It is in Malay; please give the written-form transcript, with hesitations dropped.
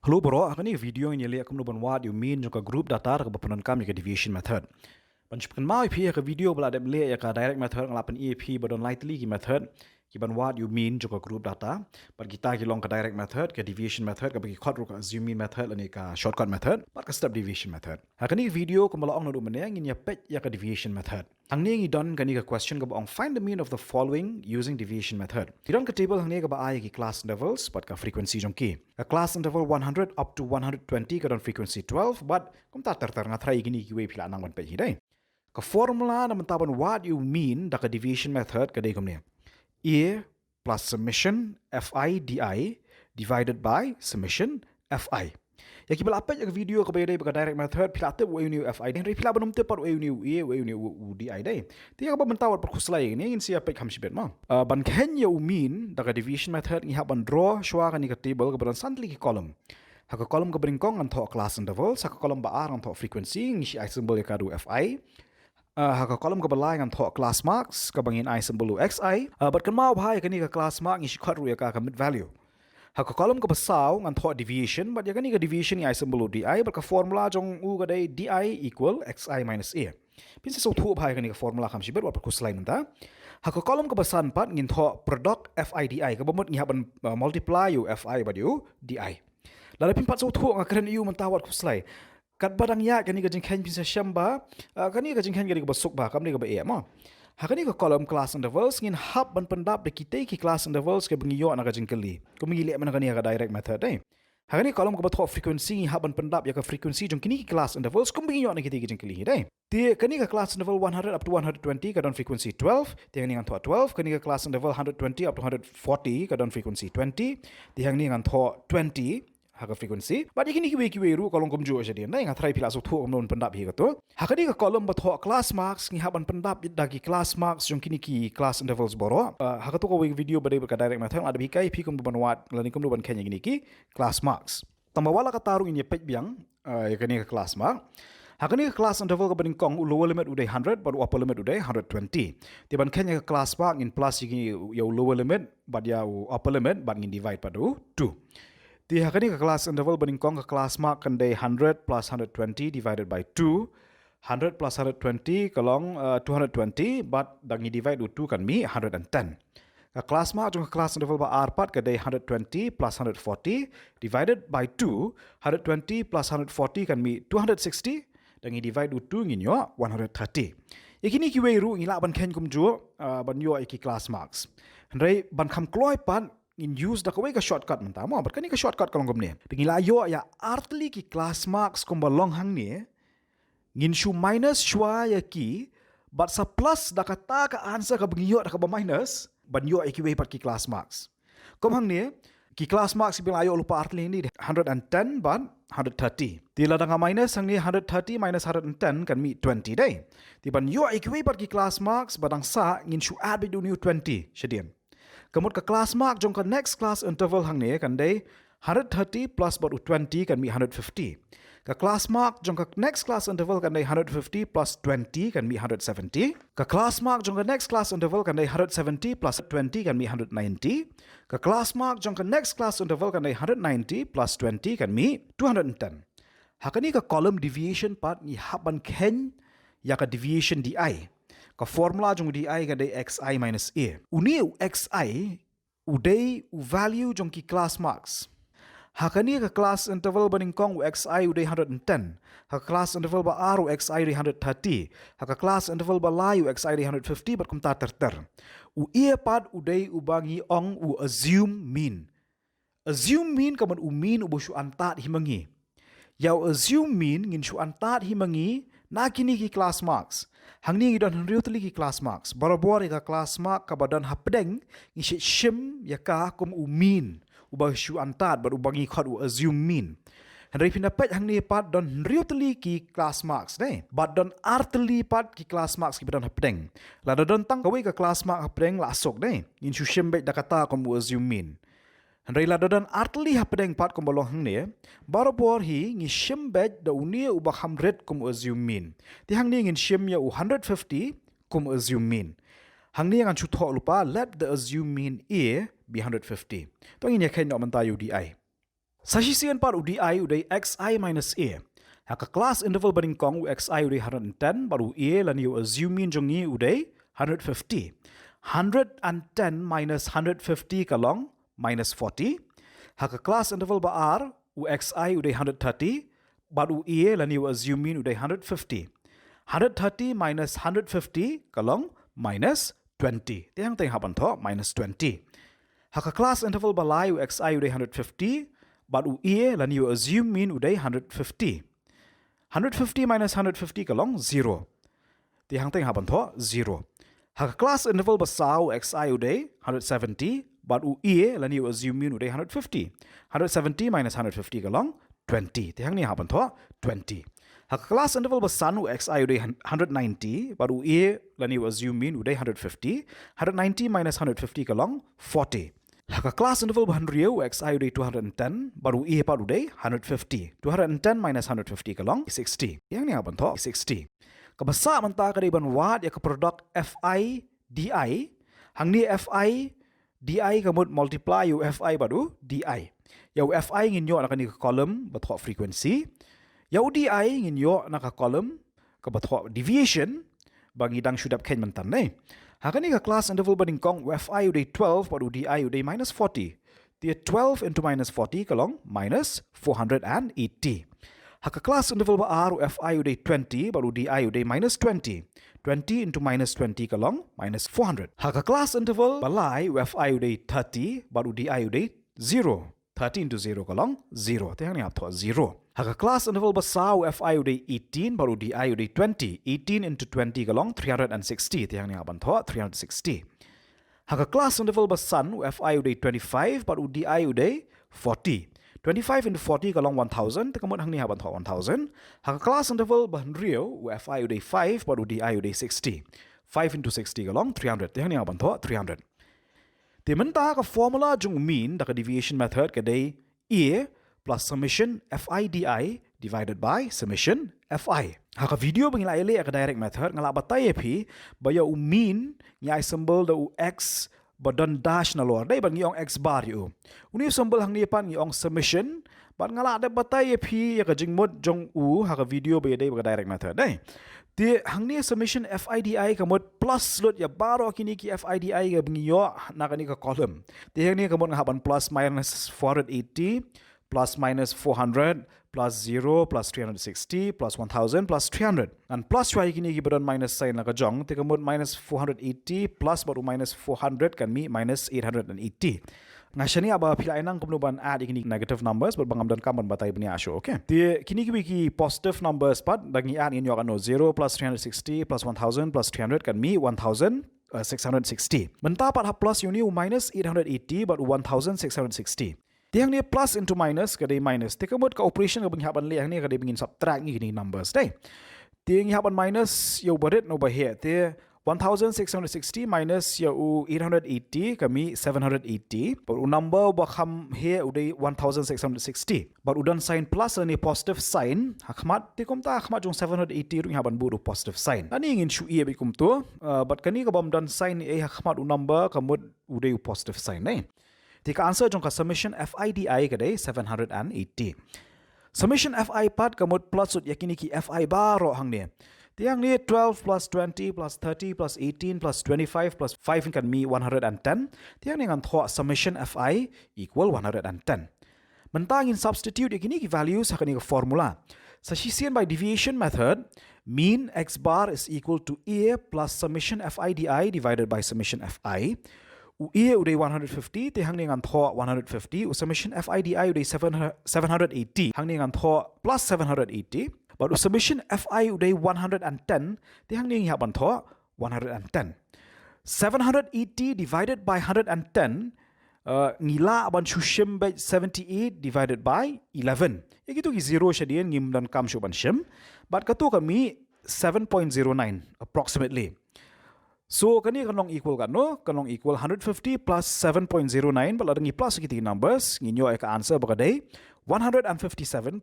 Hello bro, akan ni video yang lihat kamu what you mean jangka group data ke berpenan kami ke deviation method. Panjupkan mau IP ke video bela ada lihat ya ke direct method ngelapan EP badon lightly ki method kiban what you mean jangka group data. Par kita ki long ke direct method ke deviation method ke bagi quadro ke assume mean method lani ke shortcut method par ke step deviation method. Akan ni video kamu laong nadu mana yang ya pet ya ke deviation method. Hang ni don kan ni ke question ke baong find the mean of the following using deviation method. Idon ke table hang ni ke ba ai ki class intervals pat ke frequency jongki. A class interval 100 up to 120 ke don frequency 12 but kum ta ter ngatrai gini ki we pila nang ban pe hi dai. Ke formula na mentaban what you mean da ke deviation method ke dai kum ni. A plus summation fi di divided by summation fi. Ya kibal apa ya video ke bayar ke direct method pila te we new fi dan pila banum te par we new e we new di dai. Ti ka ba mentawat par khuslai ni ingin siapa kam sibet ma. Ban ken ya mean da ke division method ni ha ban draw shwa kan ni ke table ke ban santli ki column. Ha ke column ke beringkong anto class interval sa ke column ba ar anto frequency ni si symbol ya kadu fi. Ha ke column ke belai anto class marks ke bangin I symbol xi. But kan mau bhai kan ni ke class mark ni si khat ru ya ka mid value. Haka kolom ke besau ngan thought deviation but ya kan ni ke deviation ni symbol di berka formula jong u ga dai di equal xi minus a pin so thu bhai kan ni ke formula kham sibet wa perku slide menta haka kolom ke besan pat ngin thought product fi di ke bomot ngi haban multiply u fi ba u di la pin pat so thu ngakren u menta wat ku slide kat badang ya kan ni ke jing khen pin sa shamba kan ni ke jing khen ga besuk ba kam ni ke ba e ma hakani ke kolom class intervals ngin hab ban pendap de kita ki class intervals ke bengiyo na ka jingkeli ko mengilek mana kani ka direct method dai hakani kolom ke bathok frequency hab ban pendap ya ka frequency jong kini ki class intervals ko bengiyo na kita ki jingkeli dai ti kani ka class interval 100 up to 120 ka don frequency 12 ti hang ni ngan 12 kani ka class interval 120 up to 140 ka don frequency 20 ti hang ni ngan 20 haka frequency but ikini kiwe ru kolom kum jo jadi nai ngathrai pila so thu non pendap hi gato hakani ka kolom ba tho class marks ngi haban pendap dagi class marks jong kini ki class intervals boro hakato ko video bade ka direct method ada bikai pi kum ban wat lani kum ban kenya gini ki class marks tamba wala ka taru ini pet biang yakani ka class mark hakani ka class interval ka baning kong lower limit udai 100 but upper limit udai 120 tiban kenya ka class mark in plus ini ya lower limit but ya upper limit but in divide padu 2 Di hakani ka class interval beningkong ka class mark kan day 100 plus 120 divided by 2. 100 plus 120 kalong 220 but dangi divide 2 kan mi 110. Ka class mark jong ka class interval ba r4 ka day 120 plus 140 divided by 2. 120 plus 140 kan mi 260 dangi divide 2 nginyo 130. Ikini kiwe ru ngila ban ken kum jo ban yo iki class marks. Ndai ban kham kloi pan in use da kawai ka shortcut menta mo but kani ka shortcut kalong gomne pingila yo ya artli ki class marks kom balong hang ni ngin shu minus shwa ya ki but sa plus da kata ka answer ka bngiyo da ka ba minus ban yo iki we pat ki class marks kom hang ni ki class marks pingila yo lupa artli ni 110 but 130 ti la da minus hang ni 130 minus 110 kan mi 20 dai ti ban yo iki we pat ki class marks badang sa ngin shu add bi du new 20 shedian Kamut ka class mark jong ka next class interval hang ni kan day 130 plus baru 20 kan mi 150. Ka class mark jong ka next class interval kan day 150 plus 20 kan mi 170. Ka class mark jong ka next class interval kan day 170 plus 20 kan mi 190. Ka class mark jong ka next class interval kan day 190 plus 20 kan mi 210. Hakani ka column deviation part ni haban ken ya ka deviation di ka formula jong di ka day xi minus a uni xi udai value jong ki class marks hakani ka class interval baning kong xi udai 110 ha class interval ba r xi 130 ha class interval ba la xi 150 but kum ta ter u e pad udai ubangi ong u assume mean kaman u mean u shu antat himangi yau assume mean ngin shu antat himangi na kini ki class marks hangni ngidon riutli ki class marks barabor ka class mark ka badan hapdeng ngi shim ya ka kum u mean u ba shu antat bar u bangi khat u assume mean handai pina pet hangni pat don riutli ki class marks dai but don artli pat ki class marks ki badan hapdeng la don tang kawi ka class mark hapdeng la sok dai ngin shu shim bet dakata kum u assume mean Handai la dan artli hapdeng pat kum bolong hang ne barabor hi ngi shim bet da unia u ba 100 kum assume mean ti hang ni ngin shim ya u 150 kum assume mean hang ni ngan chu tho lupa let the assume mean a be 150 to ngin ya khen no man ta UDI Sasisian par UDI udai XI minus A. Haka class interval baning kong XI udai 110 baru A lan you assume jongi udai 150. 110 minus 150 kalong minus 40. Haka class interval ba R XI udai 130 baru A lan you assume udai 150. 130 minus 150 kalong minus 20. Tiang teng hapan tho minus 20. Haka class interval ba lai XI udai 150 baru A lan you assume udai 150. 150 minus 150 kalong 0. Tiang teng hapan tho 0. Haka class interval ba sau XI udai 170 baru A lan you assume udai 150. 170 minus 150 kalong 20. Tiang ni hapan tho 20. Haka class interval ba sanu XI udai 190 baru A lan you assume udai 150. 190 minus 150 kalong 40. Haka class interval ba hanriu XI udai 210 baru A par udai 150. 210 minus 150 kalong 60. Yang ni hapan tho 60. Kabasa manta kadiban wat ya ka product FI DI hang ni FI DI kamut multiply u FI baru DI. Ya FI ngin yo nak ni ka column bathok frequency. Ya DI ngin yo nak ka column ka bathok deviation bagi dang shudap ken mantan nei. Haka ni ka class interval bading kong FI udai 12 baru DI udai minus 40. Dia 12 into minus 40 kalong minus 480. Haka class interval ba R FI udai 20 baru DI udai minus 20. 20 into minus 20 kalong minus 400. Haka class interval balai FI udai 30 baru DI udai 0. 30 into 0 kalong 0. Tiang ni apto 0. Haka class interval basau FI udai 18 baru DI udai 20. 18 into 20 kalong 360. Tiang ni apan tho 360. Haka class interval basan FI udai 25 baru DI udai 40. 25 into 40 kalong 1000. Tekamut hang ni apan tho 1000. Haka class interval bahan rio FI udai 5 baru DI udai 60. 5 into 60 kalong 300. Tiang ni apan tho 300. Di menta ka formula jung mean da ka deviation method kadai A plus summation FI/DI divided by summation FI. Haka video bangila ele ka direct method ngala batay pi baya u mean nya symbol da u x badan dash na lor dai ban ngiong x bar yu. Uni symbol hang ni pan ngiong summation ban ngala da batay pi ya ka jingmod jong u haka video baya dai ka direct method dai. Di hang ni summation FI/DI kamot plus lot ya baro kini ki FI/DI ga bingyo nakani ka column. Di hang ni kamot ngahaban plus minus 480 plus minus 400 plus 0 plus 360 plus 1000 plus 300. And plus why kini ki badan minus sign na ka jong ti kamot minus 480 plus baru minus 400 kan mi minus 880. Ngashani aba pila inang kumnuban add kini negative numbers but bangam dan kaman batay bani asyo okay. Di kini ki positive numbers pat dangi add in yo kan no 0 plus 360 plus 1000 plus 300 kan mi 1660. Menta pat ha plus yuni minus 880 but 1660. Tiang ni plus into minus kadai minus. Ti kamut ka operation ka banghaban le ni kadai bingin subtract ni kini numbers dai. Tiang haban minus yo barit no bahia. Ti 1660 minus ya 880 kami 780 but number bakam here udai 1660 but udan sign plus ni positive sign hakmat ti komta hakmat jong 780 ring haban buru positive sign ani ingin shu ia bikum tu but kani ka bam dan sign ni hakmat number kamut udai positive sign ni ti ka answer jong ka summation FI/DI kadai 780 summation FI part kamut plus ut yakini ki FI baro hang ni tiang ni 12 plus 20 plus 30 plus 18 plus 25 plus 5 kan mi 110. Tiang ni ngan tho summation FI equal 110. Mentangin substitute yakini ki values hakani ka formula. Sasisian by deviation method, mean x bar is equal to A plus summation FI/DI divided by summation FI. U A udai 150, ti hang ni ngan tho 150. U summation FI/DI udai 780. Hang ni ngan tho plus 780. But summation FI udai 110, ti hang ni haban tho 110. 780 divided by 110, ngila aban shushim by 78 divided by 11. Ikitu ki 0 syadian ngim dan kam shuban shim. But katu kami 7.09 approximately. So kani kanong equal kan no? Kanong equal 150 plus 7.09 bala dengi plus kiti numbers nginyo ay ka answer bakaday 157.09.